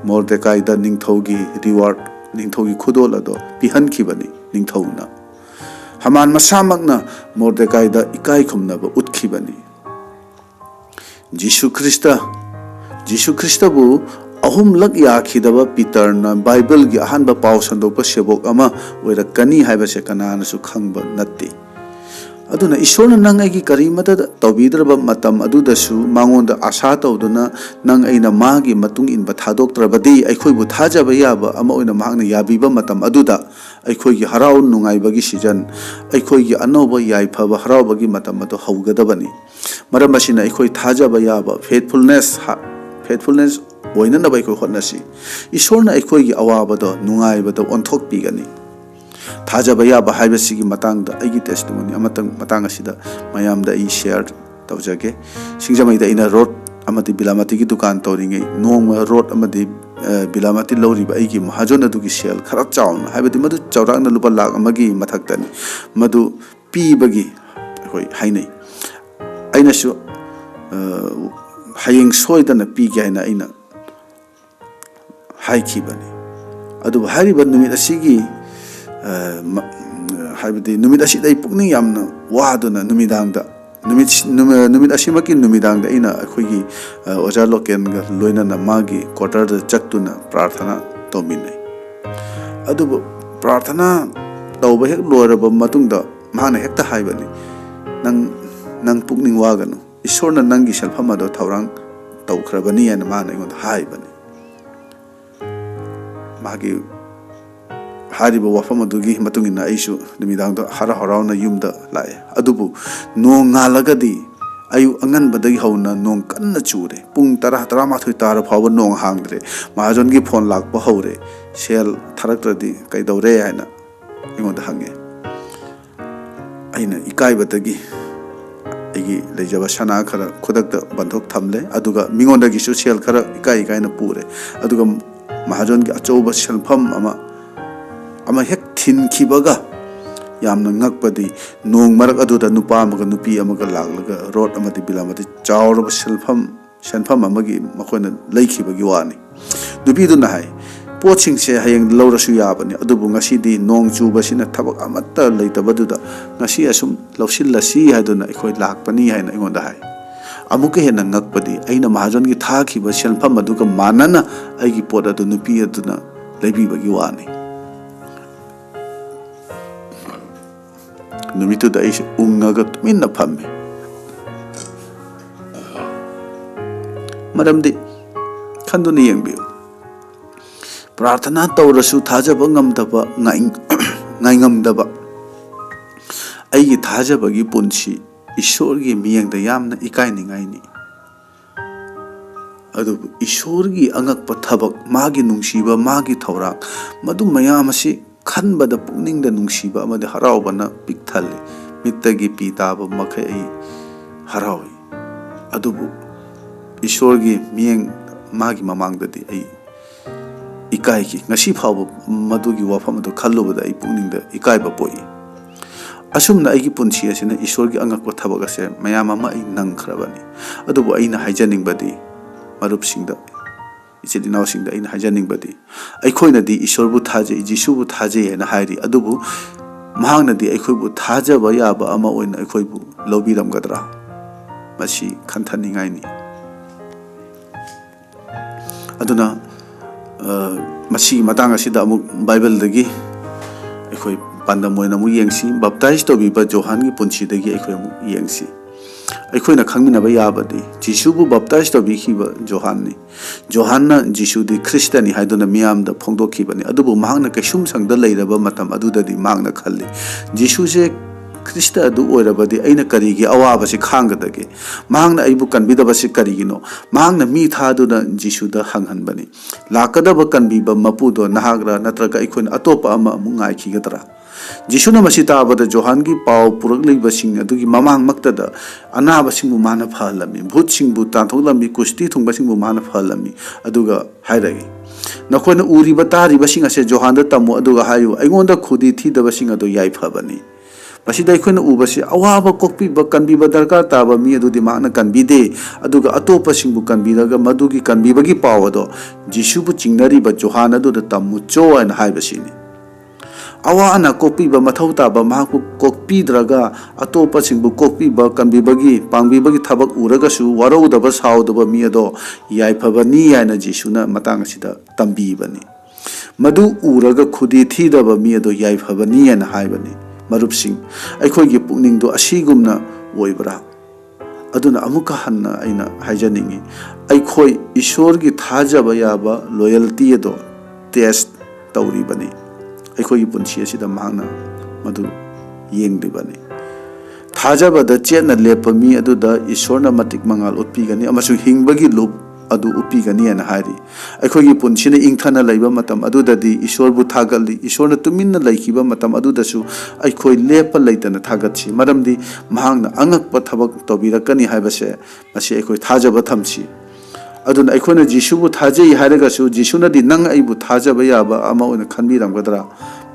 मोर्देकाइदा निंगथौगी रिवार्ड निंगथौगी खुदोल अदो पिहनखिबनी निंगथौना हमान मसामकना मोर्देकाइदा इकाई खुमनबा उतखिबनी जीशु ख्रिस्टबु अहुमलक याखिदबा पीटरना बाइबल की अहानबा पाव संदोप सेबोक अमा ओइरकनी हाइबसे कनानसु खंगबा नत्ते अदुना ईश्वरना नंग आइगी करीमता तौबीद्रबा मतम अदुदसु मांगोंदा आशा तौदुना नंग आइना मागी मतुंग इनबा थादोक्त्रबदी अइखोइबु थाजबा याबा अमा ओइना मांगना याबीबा मतम अदुदा अइखोइगी हराउ नुंगाइबगी सीजन अइखोइगी अनौबा याइफबा हराउबगी मतम अदु हौगदबनी मरम असिना अइखोइ थाजबा याबा फेथफुलनेस ओइननबा अइखोइ होतनसी ईश्वरना अइखोइगी अवाबदो नुंगाइबदो ओंथोकपीगनी थाजबा याबा हाइबसिगी मतांगदा अइगी टेस्टिमोनी अमतंग मतांग असिदा मयामदा अइ शेयर तौजगे सिंगजमैदा इना रोड अमति बिलामती की दुकान तौरिंगे नोंग रोड अमति बिलामती लौरिबा अइगी महाजन अदुगी सेल खरा चाउन हाइबदि मदु चौरांगना लुपा लाख अमगी मथक्तनी मदु पीबगी होय हाइनै अइनासु हयेंग सोइदना पीगे हाइना अइना हाइखिबनी अदु हारिबा नुमित असिगी हाइबदि नुमित असिदा पुकनिंग यामना वादुना नुमिदांगदा नुमित असिमकी नुमिदांगदा इना अखोइगी ओजा लोकेनगा लोइनना मागी क्वार्टर चक्तुना प्रार्थना तौमिनै अदुबु प्रार्थना तौबा हेक लोरबा मतुंगदा माना हेक्ता हाइबनी नंग पुकनिंग वागनु ईश्वरना नंगी सेल्फम अदो थौरांग तौखरबनी याना माना इगोंदा हाइबनी मागी हारिबा वाफम अदुगी मतुंगिना आइसु नुमिदांगदा हरा हराउना युमदा लाए अदुबु नोंग ngaलगदी आयु अंगनबदगी हौना नोंग कन्ना चूरे पुंग 10-13 तार फाव नोंग हांगद्रे महाजनगी फोन लाकपा हौरे सेल थरक्त्रदी कैदौरे हाइना इगोंदा हंगे आइना इकाइबदगी आइगी लेजबा सना खरा खुदक्ता बंधोक थमले अदुगा मिंगोंदगिसु सेल खरा इकाइना पुरे अदुगा महाजनगी अचौबा सेलफम अमा हेक थिनखिबगा यामना ngakpadi nong marak aduda nupa amaga nupi amaga laglaga road amadi bilamadi chawraba senfam amagi makoina leikibagi wani nupi du na hai poching se hayeng lawrasu yabani adubu ngasidi nong chuba sina thabak amatta leitabaduda ngasi asum lawsillasi haiduna ikoi lakpani haina ingonda hai amuke hena ngakpadi aina mahajon gi thakhiba senfam aduga manana aigi pot adu nupi aduna leibibagi wani नुमितु दा इस उंगागा तुमिन्ना फम्मे मरमदि खंदुना येंबियो प्रार्थना तौरसु थाजबा ngamdaba ngaingамdaba अइगी थाजबगी पुंसी ईश्वरगी मियंगदा यामना इकाइनिंगाइनी अदु ईश्वरगी अंगकपा थबक मागी नुंगसीबा मागी थौराक मदु मयामसी खनबदा पुनिंगदा नुंगसीबा अमदि हराउबना पिकथले मित्तगी पीताबा मखै आई हराउई अदुबु ईश्वरगी मियंग मागी ममांगददि आई इकाइकी ngasi फाव मदुगी वाफम अदु खल्लुबदा आई पुनिंगदा इकाइबा पोई असुमना आइगी पुंसी असिना ईश्वरगी अंगकपा थबक असे मयाम अमा आई नंगखरबनी अदुबु आइना हाइजनिंगबदी मरुपसिंगदा इचेदिनाव सिंगदा आइना हाइजनिंगबदी अइखोइनदी ईश्वरबु थाजे जिसुबु थाजे हेना हाइरि अदुबु महांगनदी अइखोइबु थाजबा याबा अमा ओइना अइखोइबु लौबिरमगदरा मसी खन्थनिंगाइनि अदुना मसी मतांग असिदा अमु बाइबलदगी पांडम मोइना मु येंगसी बप्ताइज तोबिबा जोहान की पुंछीदगी अखोय मु येंगसी ꯑꯩꯈꯣꯏꯅ ꯈꯪꯃꯤꯟꯅꯕ ꯌꯥꯕꯗꯤ ꯖꯤꯁꯨꯕꯨ ꯕꯞꯇꯥꯏꯖ ꯇꯧꯕꯤꯈꯤꯕ ꯖꯣꯍꯥꯟꯅꯤ ꯖꯣꯍꯥꯟꯅ ꯖꯤꯁꯨꯗꯤ ꯈ꯭ꯔꯤꯁꯇꯅꯤ ꯍꯥꯏꯗꯨꯅ ꯃꯤꯌꯥꯝꯗ ꯐꯣꯡꯗꯣꯛꯈꯤꯕꯅꯤ ꯑꯗꯨꯕꯨ ꯃꯍꯥꯛꯅ ꯀꯩꯁꯨꯝꯁꯪꯗ ꯂꯩꯔꯕ ꯃꯇꯝ ꯑꯗꯨꯗꯗꯤ ꯃꯍꯥꯛꯅ ꯈꯜꯂꯤ ꯖꯤꯁꯨꯁꯦ ꯈ꯭ꯔꯤꯁꯇ ꯑꯗꯨ ꯑꯣꯏꯔꯕꯗꯤ ꯑꯩꯅ ꯀꯔꯤꯒꯤ ꯑꯋꯥꯕꯁꯤ ꯈꯥꯡꯒꯗꯒꯦ ꯃꯍꯥꯛꯅ ꯑꯩꯕꯨ ꯀꯟꯕꯤꯗꯕꯁꯤ ꯀꯔꯤꯒꯤꯅꯣ ꯃꯍꯥꯛꯅ ꯃꯤ ꯊꯥꯗꯨꯅ ꯖꯤꯁꯨꯗ ꯍꯪꯍꯟꯕꯅꯤ ꯂꯥꯛꯀꯗꯕ ꯀꯟꯕꯤꯕ ꯃꯄꯨꯗꯣ ꯅꯍꯥꯛꯔ ꯅꯠꯇ꯭ꯔꯒ ꯑꯩꯈꯣꯏꯅ ꯑꯇꯣꯞꯄ ꯑꯃ ꯑꯃꯨꯛ ꯉꯥꯏꯈꯤꯒꯗ꯭ꯔꯥ ꯖꯤꯁꯨꯅ ꯃꯁꯤ ꯇꯥꯕꯗ ꯖꯣꯍꯥꯟꯒꯤ ꯄꯥꯎ ꯄꯨꯔꯛꯂꯤꯕꯁꯤꯡ ꯑꯗꯨꯒꯤ ꯃꯃꯥꯡꯃꯛꯇꯗ ꯑꯅꯥꯕꯁꯤꯡꯕꯨ ꯃꯥꯅ ꯐꯍꯜꯂꯝꯃꯤ ꯚꯨꯠꯁꯤꯡꯕꯨ ꯇꯥꯟꯊꯣꯛꯂꯝꯃꯤ ꯀꯨꯁꯇꯤ ꯊꯨꯡꯕꯁꯤꯡꯕꯨ ꯃꯥꯅ ꯐꯍꯜꯂꯝꯃꯤ ꯑꯗꯨꯒ ꯍꯥꯏꯔꯛꯏ ꯅꯈꯣꯏꯅ ꯎꯔꯤꯕ ꯇꯥꯔꯤꯕꯁꯤꯡ ꯑꯁꯦ ꯖꯣꯍꯥꯟꯗ ꯇꯝꯃꯨ ꯑꯗꯨꯒ ꯍꯥꯏꯌꯨ ꯑꯩꯉꯣꯟꯗ ꯈꯨꯗꯤ ꯊꯤꯗꯕꯁꯤꯡ ꯑꯗꯨ ꯌꯥꯏꯐꯕꯅꯤ ꯃꯁꯤꯗ ꯑꯩꯈꯣꯏꯅ ꯎꯕꯁꯤ ꯑꯋꯥꯕ ꯀꯣꯛꯄꯤꯕ ꯀꯟꯕꯤꯕ ꯗꯔꯀꯥꯔ ꯇꯥꯕ ꯃꯤ ꯑꯗꯨꯗꯤ ꯃꯍꯥꯛꯅ ꯀꯟꯕꯤꯗꯦ ꯑꯗꯨꯒ ꯑꯇꯣꯞꯄꯁꯤꯡꯕꯨ ꯀꯟꯕꯤꯔꯒ ꯃꯗꯨꯒꯤ ꯀꯟꯕꯤꯕꯒꯤ ꯄꯥꯎ ꯑꯗꯣ ꯖꯤꯁꯨꯕꯨ ꯆꯤꯡꯅꯔꯤꯕ ꯖꯣꯍꯥꯟ ꯑꯗꯨꯗ ꯇꯝꯃꯨꯆꯣ ꯍꯥꯏꯅ ꯍꯥꯏꯕꯁꯤꯅꯤ ꯑꯋꯥ ꯑꯅꯥ ꯀꯣꯛꯄꯤꯕ ꯃꯊꯧ ꯇꯥꯕ ꯃꯍꯥꯛꯄꯨ ꯀꯣꯛꯄꯤꯗ꯭ꯔꯒ ꯑꯇꯣꯞꯄꯁꯤꯡꯕꯨ ꯀꯣꯛꯄꯤꯕ ꯀꯟꯕꯤꯕꯒꯤ ꯄꯥꯡꯕꯤꯕꯒꯤ ꯊꯕꯛ ꯎꯔꯒꯁꯨ ꯋꯥꯔꯧꯗꯕ ꯁꯥꯎꯗꯕ ꯃꯤ ꯑꯗꯣ ꯌꯥꯏꯐꯕꯅꯤ ꯍꯥꯏꯅ ꯖꯤꯁꯨꯅ ꯃꯇꯥꯡ ꯑꯁꯤꯗ ꯇꯝꯕꯤꯕꯅꯤ ꯃꯗꯨ ꯎꯔꯒ ꯈꯨꯗꯤ ꯊꯤꯗꯕ ꯃꯤ ꯑꯗꯣ ꯌꯥꯏꯐꯕꯅꯤ ꯍꯥꯏꯅ ꯍꯥꯏꯕꯅꯤ ꯃꯔꯨꯞꯁꯤꯡ ꯑꯩꯈꯣꯏꯒꯤ ꯄꯨꯛꯅꯤꯡꯗꯣ ꯑꯁꯤꯒꯨꯝꯅ ꯑꯣꯏꯕ꯭ꯔꯥ ꯑꯗꯨꯅ ꯑꯃꯨꯛꯀ ꯍꯟꯅ ꯑꯩꯅ ꯍꯥꯏꯖꯅꯤꯡꯉꯤ ꯑꯩꯈꯣꯏ ꯏꯁꯣꯔꯒꯤ ꯊꯥꯖꯕ ꯌꯥꯕ ꯂꯣꯌꯦꯜꯇꯤ ꯑꯗꯣ ꯇꯦꯁ ꯇꯧꯔꯤꯕꯅꯤ ꯑꯩꯈꯣꯏꯒꯤ ꯄꯨꯟꯁꯤ ꯑꯁꯤꯗ ꯃꯍꯥꯛꯅ ꯃꯗꯨ ꯌꯦꯡꯂꯤꯕꯅꯤ ꯊꯥꯖꯕꯗ ꯆꯦꯠꯅ ꯂꯦꯞꯄ ꯃꯤ ꯑꯗꯨꯗ ꯏꯁꯣꯔꯅ ꯃꯇꯤꯛ ꯃꯉꯥꯜ ꯎꯠꯄꯤꯒꯅꯤ ꯑꯃꯁꯨꯡ ꯍꯤꯡꯕꯒꯤ ꯂꯨꯞ ꯑꯗꯨ ꯎꯠꯄꯤꯒꯅꯤ ꯍꯥꯏꯅ ꯍꯥꯏꯔꯤ ꯑꯩꯈꯣꯏꯒꯤ ꯄꯨꯟꯁꯤꯅ ꯏꯪꯊꯅ ꯂꯩꯕ ꯃꯇꯝ ꯑꯗꯨꯗꯗꯤ ꯏꯁꯣꯔꯕꯨ ꯊꯥꯒꯠꯂꯤ ꯏꯁꯣꯔꯅ ꯇꯨꯃꯤꯟꯅ ꯂꯩꯈꯤꯕ ꯃꯇꯝ ꯑꯗꯨꯗꯁꯨ ꯑꯩꯈꯣꯏ ꯂꯦꯞꯄ ꯂꯩꯇꯅ ꯊꯥꯒꯠꯁꯤ ꯃꯔꯝꯗꯤ ꯃꯍꯥꯛꯅ ꯑꯉꯛꯄ ꯊꯕꯛ ꯇꯧꯕꯤꯔꯛꯀꯅꯤ ꯍꯥꯏꯕꯁꯦ ꯃꯁꯤ ꯑꯩꯈꯣই ꯊꯥꯖꯕ ꯊꯝꯁꯤ ꯑꯗꯨꯅ ꯑꯩꯈꯣꯏꯅ ꯖꯤꯁꯨꯕꯨ ꯊꯥꯖꯩ ꯍꯥꯏꯔꯒꯁꯨ ꯖꯤꯁꯨꯅꯗꯤ ꯅꯪ ꯑꯩꯕꯨ ꯊꯥꯖꯕ ꯌꯥꯕ ꯑꯃ ꯑꯣꯏꯅ ꯈꯟꯕꯤꯔꯝꯒꯗ꯭ꯔꯥ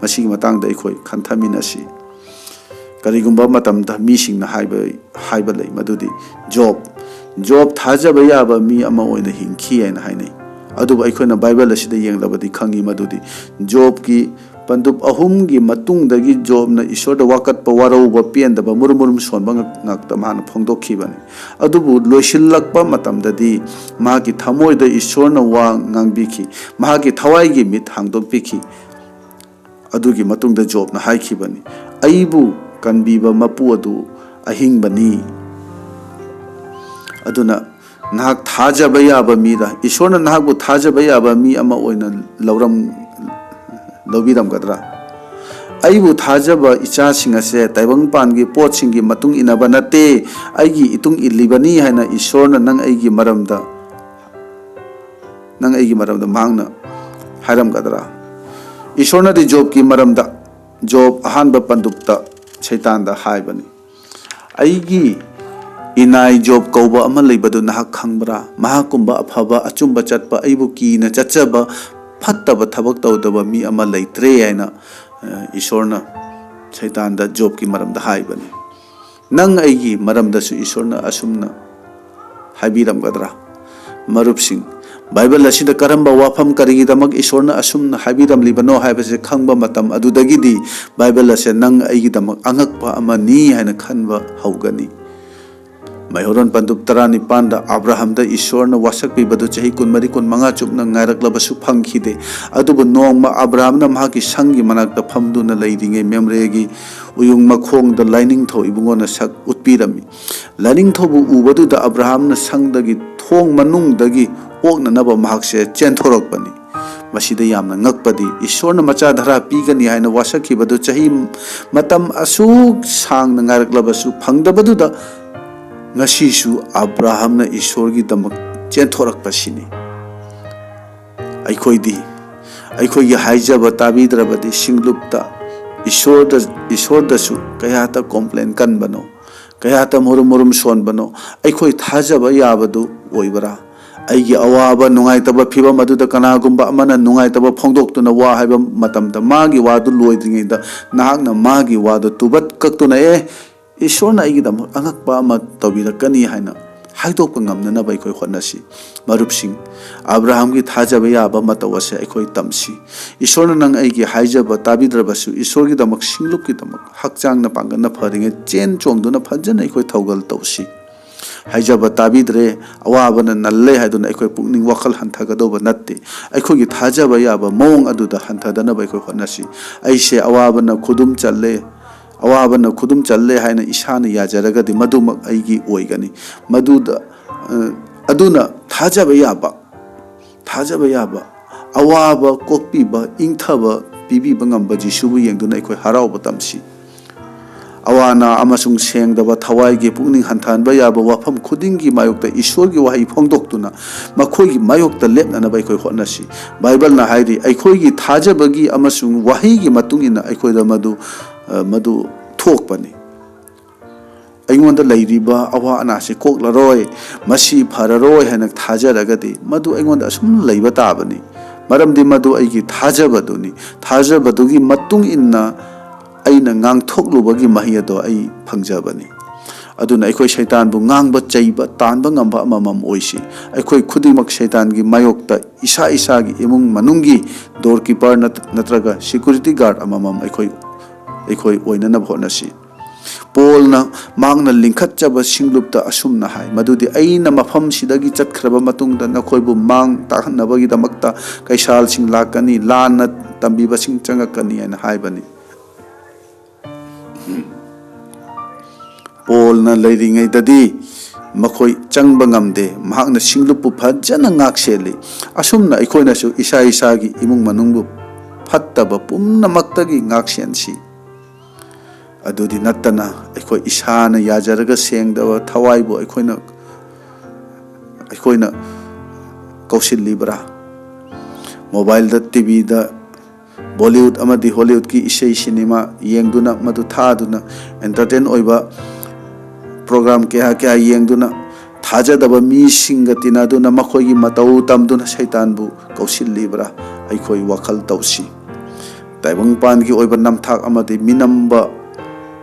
ꯃꯁꯤꯒꯤ ꯃꯇꯥꯡꯗ ꯑꯩꯈꯣꯏ ꯈꯟꯊꯃꯤꯟꯅꯁꯤ ꯀꯔꯤꯒꯨꯝꯕ ꯃꯇꯝꯗ ꯃꯤꯁꯤꯡꯅ ꯍꯥꯏꯕ ꯂꯩ ꯃꯗꯨꯗꯤ ꯖꯣꯕ ꯊꯥꯖꯕ ꯌꯥꯕ ꯃꯤ ꯑꯃ ꯑꯣꯏꯅ ꯍꯤꯡꯈꯤ ꯍꯥꯏꯅ ꯍꯥꯏꯅꯩ ꯑꯗꯨꯕꯨ ꯑꯩꯈꯣꯏꯅ ꯕꯥꯏꯕꯜ ꯑꯁꯤꯗ ꯌꯦꯡꯂꯕꯗꯤ ꯈꯪꯉꯤ ꯃꯗꯨꯗꯤ ꯖꯣꯕꯀꯤ ꯄꯟꯗꯨꯞ ꯑꯍꯨꯝꯒꯤ ꯃꯇꯨꯡꯗꯒꯤ ꯖꯣꯕꯅ ꯏꯁꯣꯔꯗ ꯋꯥꯀꯠꯄ ꯋꯥꯔꯧꯕ ꯄꯦꯟꯗꯕ ꯃꯨꯔꯨꯝ ꯁꯣꯟꯕ ꯉꯥꯛꯇ ꯃꯥꯅ ꯐꯣꯡꯗꯣꯛꯈꯤꯕꯅꯤ ꯑꯗꯨꯕꯨ ꯂꯣꯏꯁꯤꯜꯂꯛꯄ ꯃꯇꯝꯗꯗꯤ ꯃꯍꯥꯛꯀꯤ ꯊꯃꯣꯏꯗ ꯏꯁꯣꯔꯅ ꯋꯥ ꯉꯥꯡꯕꯤꯈꯤ ꯃꯍꯥꯛꯀꯤ ꯊꯋꯥꯏꯒꯤ ꯃꯤꯠ ꯍꯥꯡꯗꯣꯛꯄꯤꯈꯤ ꯑꯗꯨꯒꯤ ꯃꯇꯨꯡꯗ ꯖꯣꯕꯅ ꯍꯥꯏꯈꯤꯕꯅꯤ ꯑꯩꯕꯨ ꯀꯟꯕꯤꯕ ꯃꯄꯨ ꯑꯗꯨ ꯑꯍꯤꯡꯕꯅꯤ ꯑꯗꯨꯅ ꯅꯍꯥꯛ ꯊꯥꯖꯕ ꯌꯥꯕ ꯃꯤꯔ ꯏꯁꯣꯔꯅ ꯅꯍꯥꯛꯄꯨ ꯊꯥꯖꯕ ꯌꯥꯕ ꯃꯤ ꯑꯃ ꯑꯣꯏꯅ ꯂꯧꯕꯤꯔꯝꯒꯗ꯭ꯔꯥ ꯑꯩꯕꯨ ꯊꯥꯖꯕ ꯏꯆꯥꯁꯤꯡ ꯑꯁꯦ ꯇꯥꯏꯕꯪꯄꯥꯟꯒꯤ ꯄꯣꯠꯁꯤꯡꯒꯤ ꯃꯇꯨꯡ ꯏꯟꯅꯕ ꯅꯠꯇꯦ ꯑꯩꯒꯤ ꯏꯇꯨꯡ ꯏꯜꯂꯤꯕꯅꯤ ꯍꯥꯏꯅ ꯏꯁꯣꯔꯅ ꯅꯪ ꯑꯩꯒꯤ ꯃꯔꯝꯗ ꯃꯍꯥꯛꯅ ꯍꯥꯏꯔꯝꯒꯗ꯭ꯔꯥ ꯏꯁꯣꯔꯅꯗꯤ ꯖꯣꯕꯀꯤ ꯃꯔꯝꯗ ꯖꯣꯕ ꯑꯍꯥꯟꯕ ꯄꯟꯗꯨꯞꯇ ꯁꯩꯇꯥꯟꯗ ꯍꯥꯏꯕꯅꯤ ꯑꯩꯒꯤ ꯏꯅꯥꯏ ꯖꯣꯕ ꯀꯧꯕ ꯑꯃ ꯂꯩꯕꯗꯨ ꯅꯍꯥꯛ ꯈꯪꯕ꯭ꯔꯥ ꯃꯍꯥꯛꯀꯨꯝꯕ ꯑꯐꯕ ꯑꯆꯨꯝꯕ ꯆꯠꯄ ꯑꯩꯕꯨ ꯀꯤꯅ ꯆꯠꯆꯕ ꯐꯠꯇꯕ ꯊꯕꯛ ꯇꯧꯗꯕ ꯃꯤ ꯑꯃ ꯂꯩꯇ꯭ꯔꯦ ꯍꯥꯏꯅ ꯏꯁꯣꯔꯅ ꯁꯩꯇꯥꯟꯗ ꯖꯣꯕꯀꯤ ꯃꯔꯝꯗ ꯍꯥꯏꯕꯅꯤ ꯅꯪ ꯑꯩꯒꯤ ꯃꯔꯝꯗꯁꯨ ꯏꯁꯣꯔꯅ ꯑꯁꯨꯝꯅ ꯍꯥꯏꯕꯤꯔꯝꯒꯗ꯭ꯔꯥ ꯃꯔꯨꯞꯁꯤꯡ ꯕꯥꯏꯕꯜ ꯑꯁꯤꯗ ꯀꯔꯝꯕ ꯋꯥꯐꯝ ꯀꯔꯤꯒꯤꯗꯃꯛ ꯏꯁꯣꯔꯅ ꯑꯁꯨꯝꯅ ꯍꯥꯏꯕꯤꯔꯝꯂꯤꯕꯅꯣ ꯍꯥꯏꯕꯁꯦ ꯈꯪꯕ ꯃꯇꯝ ꯑꯗꯨꯗꯒꯤꯗꯤ ꯕꯥꯏꯕꯜ ꯑꯁꯦ ꯅꯪ ꯑꯩꯒꯤꯗꯃꯛ ꯑꯉꯛꯄ ꯑꯃꯅꯤ ꯍꯥꯏꯅ ꯈꯟꯕ ꯍꯧꯒꯅꯤ ꯃꯩꯍꯧꯔꯣꯟ ꯄꯟꯗꯨꯞ 19ꯗ ꯑꯕ꯭ꯔꯥꯍꯝꯗ ꯏꯁꯣꯔꯅ ꯋꯥꯁꯛꯄꯤꯕꯗꯨ ꯆꯍꯤ 24-25 ꯆꯨꯞꯅ ꯉꯥꯏꯔꯛꯂꯕꯁꯨ ꯐꯪꯈꯤꯗꯦ ꯑꯗꯨꯕꯨ ꯅꯣꯡꯃ ꯑꯕ꯭ꯔꯥꯍꯝꯅ ꯃꯍꯥꯛꯀꯤ ꯁꯪꯒꯤ ꯃꯅꯥꯛꯇ ꯐꯝꯗꯨꯅ ꯂꯩꯔꯤꯉꯩ ꯃꯦꯝꯔꯦꯒꯤ ꯎꯌꯨꯡ ꯃꯈꯣꯡꯗ ꯂꯥꯏꯅꯤꯡꯊꯧ ꯏꯕꯨꯡꯉꯣꯅ ꯁꯛ ꯎꯠꯄꯤꯔꯝꯃꯤ ꯂꯥꯏꯅꯤꯡꯊꯧꯕꯨ ꯎꯕꯗꯨꯗ ꯑꯕ꯭ꯔꯥꯍꯝꯅ ꯁꯪꯗꯒꯤ ꯊꯣꯡ ꯃꯅꯨꯡꯗꯒꯤ ꯑꯣꯛꯅꯅꯕ ꯃꯍꯥꯛꯁꯦ ꯆꯦꯟꯊꯣꯔꯛꯄꯅꯤ ꯃꯁꯤꯗ ꯌꯥꯝꯅ ꯉꯛꯄꯗꯤ ꯏꯁꯣꯔꯅ ꯃꯆꯥ ꯙꯔꯥ ꯄꯤꯒꯅꯤ ꯍꯥꯏꯅ ꯋꯥꯁꯛꯈꯤꯕꯗꯨ ꯆꯍꯤ ꯃꯇꯝ ꯑꯁꯨꯛ ꯁꯥꯡꯅ ꯉꯥꯏꯔꯛꯂꯕꯁꯨ ꯐꯪꯗꯕꯗꯨꯗ ngasisu Abrahamna Ishorgidamak ꯆꯦꯟꯊꯣꯔꯛꯄꯁꯤꯅꯤ ꯑꯩꯈꯣꯏꯒꯤ ꯍꯥꯏꯖꯕ ꯇꯥꯕꯤꯗ꯭ꯔꯕꯗꯤ ꯁꯤꯡꯂꯨꯞꯇ ꯏꯁꯣꯔꯗꯁꯨ ꯀꯌꯥꯇ ꯀꯣꯝꯄ꯭ꯂꯦꯟ ꯀꯟꯕꯅꯣ ꯀꯌꯥꯇ ꯃꯨꯔꯨꯝ ꯁꯣꯟꯕꯅꯣ ꯑꯩꯈꯣꯏ ꯊꯥꯖꯕ ꯌꯥꯕꯗꯨ ꯑꯣꯏꯕ꯭ꯔꯥ ꯑꯩꯒꯤ ꯑꯋꯥꯕ ꯅꯨꯡꯉꯥꯏꯇꯕ ꯐꯤꯕꯝ ꯑꯗꯨꯗ ꯀꯅꯥꯒꯨꯝꯕ ꯑꯃꯅ ꯅꯨꯡꯉꯥꯏꯇꯕ ꯐꯣꯡꯗꯣꯛꯇꯨꯅ ꯋꯥ ꯍꯥꯏꯕ ꯃꯇꯝꯗ ꯃꯥꯒꯤ ꯋꯥꯗꯨ ꯂꯣꯏꯗ꯭ꯔꯤꯉꯩꯗ ꯅꯍꯥꯛꯅ ꯃꯥꯒꯤ ꯋꯥꯗꯨ ꯇꯨꯕꯠ ꯀꯛꯇꯨꯅ ꯏꯁꯣꯔꯅ ꯑꯩꯒꯤꯗꯃꯛ ꯑꯉꯛꯄ ꯑꯃ ꯇꯧꯕꯤꯔꯛꯀꯅꯤ ꯍꯥꯏꯅ ꯍꯥꯏꯗꯣꯛꯄ ꯉꯝꯅꯅꯕ ꯑꯩꯈꯣꯏ ꯍꯣꯠꯅꯁꯤ ꯃꯔꯨꯞꯁꯤꯡ ꯑꯕ꯭ꯔꯥꯍꯝꯒꯤ ꯊꯥꯖꯕ ꯌꯥꯕ ꯃꯇꯧ ꯑꯁꯦ ꯑꯩꯈꯣꯏ ꯇꯝꯁꯤ ꯏꯁꯣꯔꯅ ꯅꯪ ꯑꯩꯒꯤ ꯍꯥꯏꯖꯕ ꯇꯥꯕꯤꯗ꯭ꯔꯕꯁꯨ ꯏꯁꯣꯔꯒꯤꯗꯃꯛ ꯁꯤꯡꯂꯨꯞꯀꯤꯗꯃꯛ ꯍꯛꯆꯥꯡꯅ ꯄꯥꯡꯒꯟꯅ ꯐꯔꯤꯉꯩ ꯆꯦꯟ ꯆꯣꯡꯗꯨꯅ ꯐꯖꯅ ꯑꯩꯈꯣꯏ ꯊꯧꯒꯜ ꯇꯧꯁꯤ ꯍꯥꯏꯖꯕ ꯇꯥꯕꯤꯗ꯭ꯔꯦ ꯑꯋꯥꯕꯅ ꯅꯜꯂꯦ ꯍꯥꯏꯗꯨꯅ ꯑꯩꯈꯣꯏ ꯄꯨꯛꯅꯤꯡ ꯋꯥꯈꯜ ꯍꯟꯊꯒꯗꯧꯕ ꯅꯠꯇꯦ ꯑꯩꯈꯣꯏꯒꯤ ꯊꯥꯖꯕ ꯌꯥꯕ ꯃꯑꯣꯡ ꯑꯗꯨꯗ ꯍꯟꯊꯗꯅꯕ ꯑꯩꯈꯣꯏ ꯍꯣꯠꯅꯁꯤ ꯑꯩꯁꯦ ꯑꯋꯥꯕꯅ ꯈꯨꯗꯨꯝ ꯆꯜꯂꯦ ꯑꯋꯥꯕꯅ ꯈꯨꯗꯨꯝ ꯆꯜꯂꯦ ꯍꯥꯏꯅ ꯏꯁꯥꯅ ꯌꯥꯖꯔꯒꯗꯤ ꯃꯗꯨꯃꯛ ꯑꯩꯒꯤ ꯑꯣꯏꯒꯅꯤ ꯃꯗꯨꯗ ꯑꯗꯨꯅ ꯊꯥꯖꯕ ꯌꯥꯕ ꯑꯋꯥꯕ ꯀꯣꯛꯄꯤꯕ ꯏꯪꯊꯕ ꯄꯤꯕꯤꯕ ꯉꯝꯕ ꯖꯤꯁꯨꯕꯨ ꯌꯦꯡꯗꯨꯅ ꯑꯩꯈꯣꯏ ꯍꯔꯥꯎꯕ ꯇꯝꯁꯤ ꯑꯋꯥꯅ ꯑꯃꯁꯨꯡ ꯁꯦꯡꯗꯕ ꯊꯋꯥꯏꯒꯤ ꯄꯨꯛꯅꯤꯡ ꯍꯟꯊꯍꯟꯕ ꯌꯥꯕ ꯋꯥꯐꯝ ꯈꯨꯗꯤꯡꯒꯤ ꯃꯥꯌꯣꯛꯇ ꯏꯁꯣꯔꯒꯤ ꯋꯥꯍꯩ ꯐꯣꯡꯗꯣꯛꯇꯨꯅ ꯃꯈꯣꯏꯒꯤ ꯃꯥꯌꯣꯛꯇ ꯂꯦꯞꯅꯅꯕ ꯑꯩꯈꯣꯏ ꯍꯣꯠꯅꯁꯤ ꯕꯥꯏꯕꯜꯅ ꯍꯥꯏꯔꯤ ꯑꯩꯈꯣꯏꯒꯤ ꯊꯥꯖꯕꯒꯤ ꯑꯃꯁꯨꯡ ꯋꯥꯍꯩꯒꯤ ꯃꯇꯨꯡ ꯏꯟꯅ ꯑꯩꯈꯣꯏꯗ ꯃꯗꯨ ꯊꯣꯛꯄꯅꯤ ꯑꯩꯉꯣꯟꯗ ꯂꯩꯔꯤꯕ ꯑꯋꯥ ꯑꯅꯥꯁꯤ ꯀꯣꯛꯂꯔꯣꯏ ꯃꯁꯤ ꯐꯔꯔꯣꯏ ꯍꯥꯏꯅ ꯊꯥꯖꯔꯒꯗꯤ ꯃꯗꯨ ꯑꯩꯉꯣꯟꯗ ꯑꯁꯨꯝ ꯂꯩꯕ ꯇꯥꯕꯅꯤ ꯃꯔꯝꯗꯤ ꯃꯗꯨ ꯑꯩꯒꯤ ꯊꯥꯖꯕꯗꯨꯅꯤ ꯊꯥꯖꯕꯗꯨꯒꯤ ꯃꯇꯨꯡ ꯏꯟꯅ ꯑꯩꯅ ꯉꯥꯡꯊꯣꯛꯂꯨꯕꯒꯤ ꯃꯍꯩ ꯑꯗꯣ ꯑꯩ ꯐꯪꯖꯕꯅꯤ ꯑꯗꯨꯅ ꯑꯩꯈꯣꯏ ꯁꯩꯇꯥꯟꯕꯨ ꯉꯥꯡꯕ ꯆꯩꯕ ꯇꯥꯟꯕ ꯉꯝꯕ ꯑꯃꯃꯝ ꯑꯣꯏꯁꯤ ꯑꯩꯈꯣꯏ ꯈꯨꯗꯤꯡꯃꯛ ꯁꯩꯇꯥꯟꯒꯤ ꯃꯥꯌꯣꯛꯇ ꯏꯁꯥꯒꯤ ꯏꯃꯨꯡ ꯃꯅꯨꯡꯒꯤ ꯗꯣꯔ ꯀꯤꯄꯔ ꯅꯠꯇ꯭ꯔꯒ ꯁꯦꯀ꯭ꯌꯨꯔꯤꯇꯤ ꯒꯥꯔꯗ ꯑꯃꯃꯝ ꯑꯩꯈꯣꯏ ꯑꯣꯏꯅꯅꯕ ꯍꯣꯠꯅꯁꯤ ꯄꯣꯜꯅ ꯃꯥꯡꯅ ꯂꯤꯡꯈꯠꯆꯕ ꯁꯤꯡꯂꯨꯞꯇ ꯑꯁꯨꯝꯅ ꯍꯥꯏ ꯃꯗꯨꯗꯤ ꯑꯩꯅ ꯃꯐꯝꯁꯤꯗꯒꯤ ꯆꯠꯈ꯭ꯔꯕ ꯃꯇꯨꯡꯗ ꯅꯈꯣꯏꯕꯨ ꯃꯥꯡ ꯇꯥꯛꯍꯟꯅꯕꯒꯤꯗꯃꯛꯇ ꯀꯩꯁꯥꯜꯁꯤꯡ ꯂꯥꯛꯀꯅꯤ ꯂꯥꯟꯅ ꯇꯝꯕꯤꯕꯁꯤꯡ ꯆꯪꯉꯛꯀꯅꯤ ꯍꯥꯏꯅ ꯍꯥꯏꯕꯅꯤ ꯄꯣꯜꯅ ꯂꯩꯔꯤꯉꯩꯗꯗꯤ ꯃꯈꯣꯏ ꯆꯪꯕ ꯉꯝꯗꯦ ꯃꯍꯥꯛꯅ ꯁꯤꯡꯂꯨꯞꯄꯨ ꯐꯖꯅ ꯉꯥꯛꯁꯦꯜꯂꯤ ꯑꯁꯨꯝꯅ ꯑꯩꯈꯣꯏꯅꯁꯨ ꯏꯁꯥꯒꯤ ꯏꯃꯨꯡ ꯃꯅꯨꯡꯕꯨ ꯐꯠꯇꯕ ꯄꯨꯝꯅꯃꯛꯇꯒꯤ ꯉꯥꯛꯁꯦꯟꯁꯤ ꯑꯗꯨꯗꯤ ꯅꯠꯇꯅ ꯑꯩꯈꯣই ꯏꯁꯥꯅ ꯌꯥꯖꯔꯒ ꯁꯦꯡꯗꯕ ꯊꯋꯥꯏꯕꯨ ꯑꯩꯈꯣꯏꯅ ꯀꯧꯁꯤꯜꯂꯤꯕ꯭ꯔꯥ ꯃꯣꯕꯥꯏꯜꯗ ꯇꯤꯚꯤꯗ ꯕꯣꯂꯤꯋꯨꯗ ꯑꯃꯗꯤ ꯍꯣꯂꯤꯋꯨꯗꯀꯤ ꯏꯁꯩ ꯁꯤꯅꯦꯃꯥ ꯌꯦꯡꯗꯨꯅ ꯃꯗꯨ ꯊꯥꯗꯨꯅ ꯑꯦꯟꯇꯔꯇꯦꯟ ꯑꯣꯏꯕ ꯄ꯭ꯔꯣꯒ꯭ꯔꯥꯝ ꯀꯌꯥ ꯌꯦꯡꯗꯨꯅ ꯊꯥꯖꯗꯕ ꯃꯤꯁꯤꯡꯒ ꯇꯤꯟꯅꯗꯨꯅ ꯃꯈꯣꯏꯒꯤ ꯃꯇꯧ ꯇꯝꯗꯨꯅ ꯁꯩꯇꯥꯟꯕꯨ ꯀꯧꯁꯤꯜꯂꯤꯕ꯭ꯔꯥ ꯑꯩꯈꯣꯏ ꯋꯥꯈꯜ ꯇꯧꯁꯤ ꯇꯥꯏꯕꯪꯄꯥꯟꯒꯤ ꯑꯣꯏꯕ ꯅꯝꯊꯥꯛ ꯑꯃꯗꯤ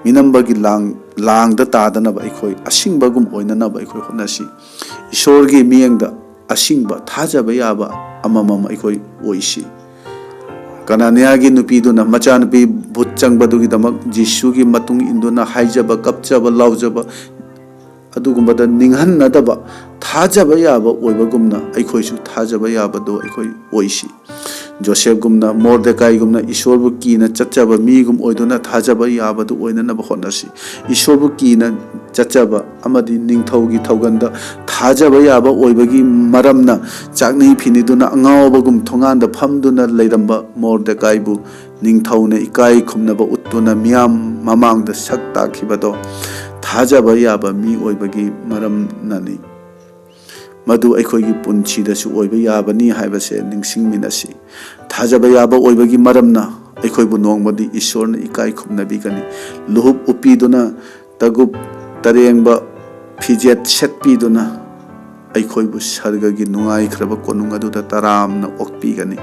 ꯃꯤꯅꯝꯕꯒꯤ ꯂꯥꯡꯗ ꯇꯥꯗꯅꯕ ꯑꯩꯈꯣই ꯑꯁꯤꯡꯕꯒꯨꯝ ꯑꯣꯏꯅꯅꯕ ꯑꯩꯈꯣই ꯍꯣꯠꯅꯁꯤ ꯏꯁꯣꯔꯒꯤ ꯃꯤꯠꯌꯦꯡꯗ ꯑꯁꯤꯡꯕ ꯊꯥꯖꯕ ꯌꯥꯕ ꯑꯃꯃꯝ ꯑꯩꯈꯣই ꯑꯣꯏꯁꯤ ꯀꯅꯥꯅꯤꯌꯥꯒꯤ ꯅꯨꯄꯤꯗꯨꯅ ꯃꯆꯥꯅꯨꯄꯤ ꯚꯨꯠ ꯆꯪꯕꯗꯨꯒꯤꯗꯃꯛ ꯖꯤꯁꯨꯒꯤ ꯃꯇꯨꯡ ꯏꯟꯗꯨꯅ ꯍꯥꯏꯖꯕ ꯀꯞꯆꯕ ꯂꯥꯎꯖꯕ ꯑꯗꯨꯒꯨꯝꯕꯗ ꯅꯤꯡꯍꯟꯅꯗꯕ ꯊꯥꯖꯕ ꯌꯥꯕ ꯑꯣꯏꯕꯒꯨꯝꯅ ꯑꯩꯈꯣꯏꯁꯨ ꯊꯥꯖꯕ ꯌꯥꯕꯗꯣ ꯑꯩꯈꯣই ꯑꯣꯏꯁꯤ ꯖꯣꯁꯦꯐꯒꯨꯝꯅ ꯃꯣꯔꯗꯦꯀꯥꯏꯒꯨꯝꯅ ꯏꯁꯣꯔꯕꯨ ꯀꯤꯅ ꯆꯠꯆꯕ ꯃꯤꯒꯨꯝ ꯑꯣꯏꯗꯨꯅ ꯊꯥꯖꯕ ꯌꯥꯕꯗꯨ ꯑꯣꯏꯅꯅꯕ ꯍꯣꯠꯅꯁꯤ ꯏꯁꯣꯔꯕꯨ ꯀꯤꯅ ꯆꯠꯆꯕ ꯑꯃꯗꯤ ꯅꯤꯡꯊꯧꯒꯤ ꯊꯧꯒꯟꯗ ꯊꯥꯖꯕ ꯌꯥꯕ ꯑꯣꯏꯕꯒꯤ ꯃꯔꯝꯅ ꯆꯥꯛꯅꯩ ꯐꯤꯅꯤꯗꯨꯅ ꯑꯉꯥꯎꯕꯒꯨꯝ ꯊꯣꯡꯒꯥꯟꯗ ꯐꯝꯗꯨꯅ ꯂꯩꯔꯝꯕ ꯃꯣꯔꯗꯦꯀꯥꯏꯕꯨ ꯅꯤꯡꯊꯧꯅ ꯏꯀꯥꯏ ꯈꯨꯝꯅꯕ ꯎꯠꯇꯨꯅ ꯃꯤꯌꯥꯝ ꯃꯃꯥꯡꯗ ꯁꯛ ꯇꯥꯛꯈꯤꯕꯗꯣ ꯊꯥꯖꯕ ꯌꯥꯕ ꯃꯤ ꯑꯣꯏꯕꯒꯤ ꯃꯔꯝꯅꯅꯤ मधु अखोई पुंसीदसु ओइबा याबनी हाइबसे निंगसिंगमिनसी थाजबा याबा ओइबगी मरमना अखोइबु नोंगमदि ईश्वरना इकाई खुमनबिगनी लुहुब उपिदुना तगुब तरेंगबा फिजेट सेटपीदुना अखोइबु सर्गगी नुंगाइख्रबा कोनुंग अदुदा तरामना ओक्पीगनी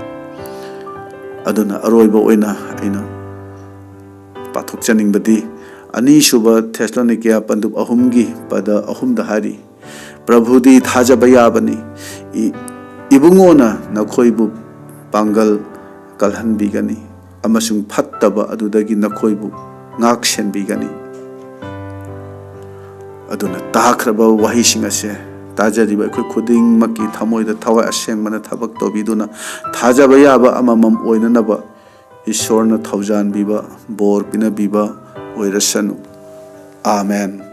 अदुना अरोइबा ओइना आइना पाथोकचनिंगबदी अनीसुबा थेसलोनिकिया पंदुब अहुमगी पद अहुमदा हारी प्रभुदी थाजबा याबनी इबुंगोना नखोइबु Pongal कलहनबिगनी अमसुंग फत्तबा अदुदगी नखोइबु ngaksenbigani aduna takraba wahising ase tajariba khoi khuding maki thamoida thawai asengmana thabak tobiduna thajaba yaba amamam oinanaba ishorna thaujan biba bor pina biba oirasanu amen.